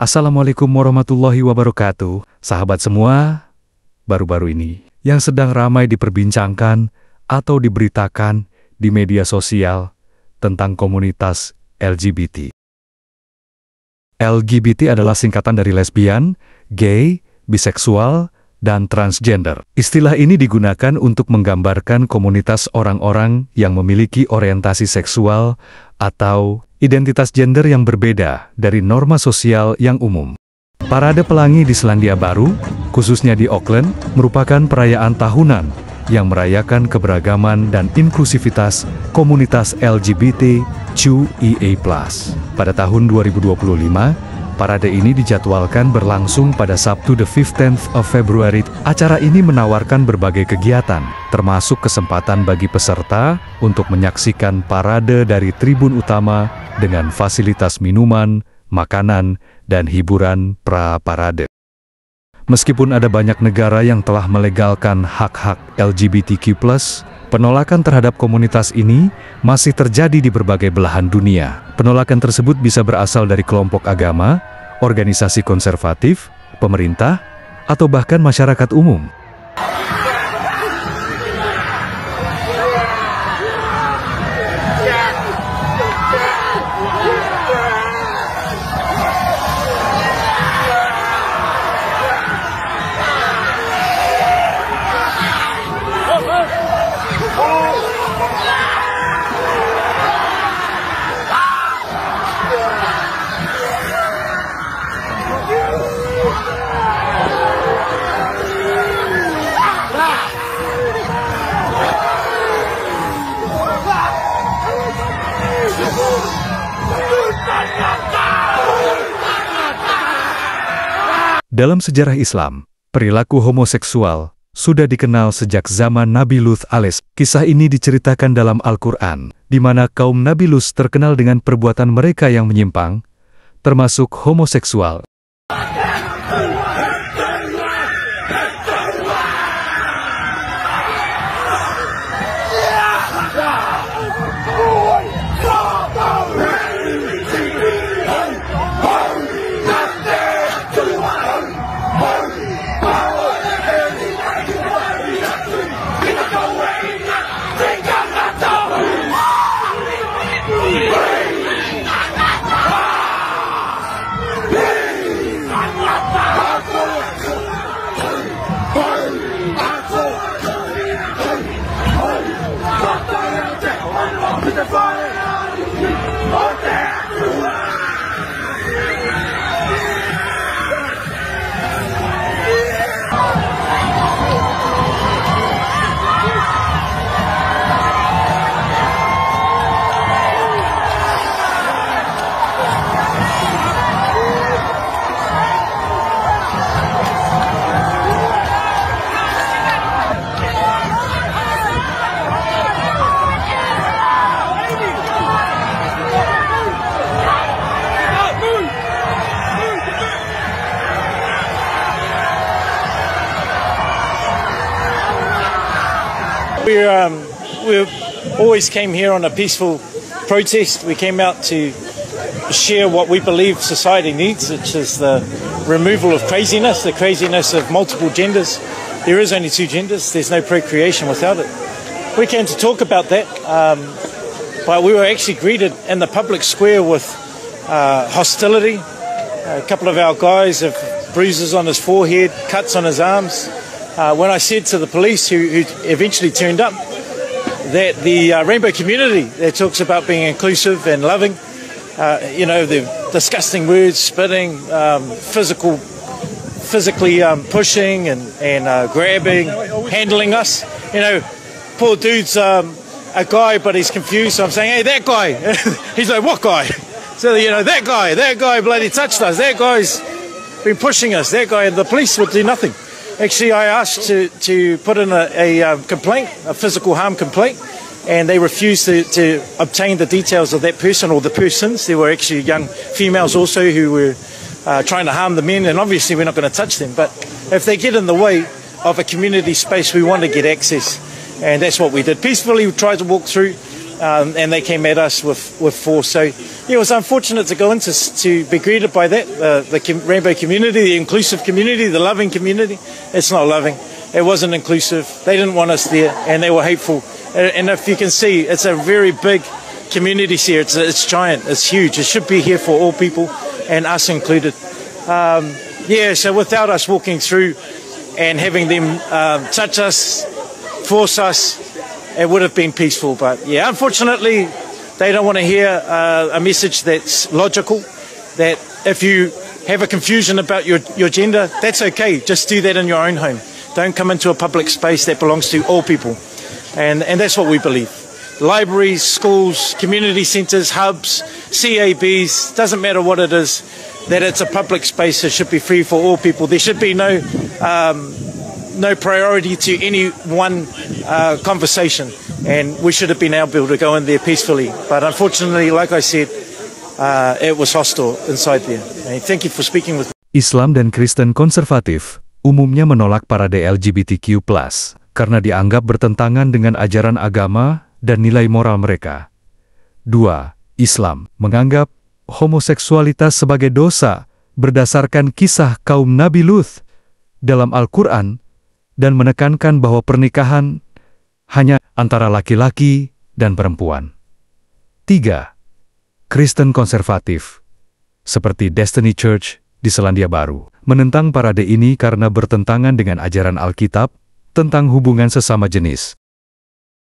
Assalamualaikum warahmatullahi wabarakatuh. Sahabat semua, baru-baru ini yang sedang ramai diperbincangkan atau diberitakan di media sosial tentang komunitas LGBT. LGBT adalah singkatan dari lesbian, gay, biseksual, dan transgender. Istilah ini digunakan untuk menggambarkan komunitas orang-orang yang memiliki orientasi seksual atau identitas gender yang berbeda dari norma sosial yang umum. Parade Pelangi di Selandia Baru, khususnya di Auckland, merupakan perayaan tahunan yang merayakan keberagaman dan inklusivitas komunitas LGBTQIA+. Pada tahun 2025, parade ini dijadwalkan berlangsung pada Sabtu the 15th of February. Acara ini menawarkan berbagai kegiatan, termasuk kesempatan bagi peserta untuk menyaksikan parade dari tribun utama dengan fasilitas minuman, makanan, dan hiburan pra-parade. Meskipun ada banyak negara yang telah melegalkan hak-hak LGBTQ+, penolakan terhadap komunitas ini masih terjadi di berbagai belahan dunia. Penolakan tersebut bisa berasal dari kelompok agama, organisasi konservatif, pemerintah, atau bahkan masyarakat umum. Dalam sejarah Islam, perilaku homoseksual sudah dikenal sejak zaman Nabi Lut AS. Kisah ini diceritakan dalam Al-Quran, di mana kaum Nabi Lut terkenal dengan perbuatan mereka yang menyimpang, termasuk homoseksual. We always came here on a peaceful protest. We came out to share what we believe society needs, which is the removal of craziness, the craziness of multiple genders. There is only two genders. There's no procreation without it. We came to talk about that, but we were actually greeted in the public square with hostility. A couple of our guys have bruises on his forehead, cuts on his arms. When I said to the police, who eventually turned up, that the rainbow community that talks about being inclusive and loving, the disgusting words, spitting, physically pushing and grabbing, handling us. Poor dude's a guy, but he's confused. So I'm saying, hey, that guy. He's like, what guy? So, that guy bloody touched us. That guy's been pushing us. That guy, and the police would do nothing. Actually, I asked to put in a complaint, a physical harm complaint, and they refused to obtain the details of that person or the persons. There were actually young females also who were trying to harm the men, and obviously we're not going to touch them. But if they get in the way of a community space, we want to get access, and that's what we did. Peacefully, we tried to walk through, and they came at us with force. So Yeah, it was unfortunate to go into to be greeted by that, rainbow community, the inclusive community, the loving community. It's not loving. It wasn't inclusive. They didn't want us there, and they were hateful. And if you can see, it's a very big community here. It's giant. It's huge. It should be here for all people, and us included. So without us walking through and having them touch us, force us, it would have been peaceful. But yeah, unfortunately, they don't want to hear a message that's logical, that if you have a confusion about your gender, that's okay. Just do that in your own home. Don't come into a public space that belongs to all people. And that's what we believe. Libraries, schools, community centres, hubs, CABs, doesn't matter what it is, that it's a public space. It should be free for all people. There should be no priority to any one conversation, and we should have been able to go in there peacefully. But unfortunately, like I said, it was hostile inside there. And thank you for speaking with me. Islam dan Kristen konservatif umumnya menolak parade LGBTQ+, karena dianggap bertentangan dengan ajaran agama dan nilai moral mereka. 2. Islam menganggap homoseksualitas sebagai dosa berdasarkan kisah kaum Nabi Lut dalam Al-Quran, dan menekankan bahwa pernikahan hanya antara laki-laki dan perempuan. 3. Kristen konservatif, seperti Destiny Church di Selandia Baru, menentang parade ini karena bertentangan dengan ajaran Alkitab tentang hubungan sesama jenis.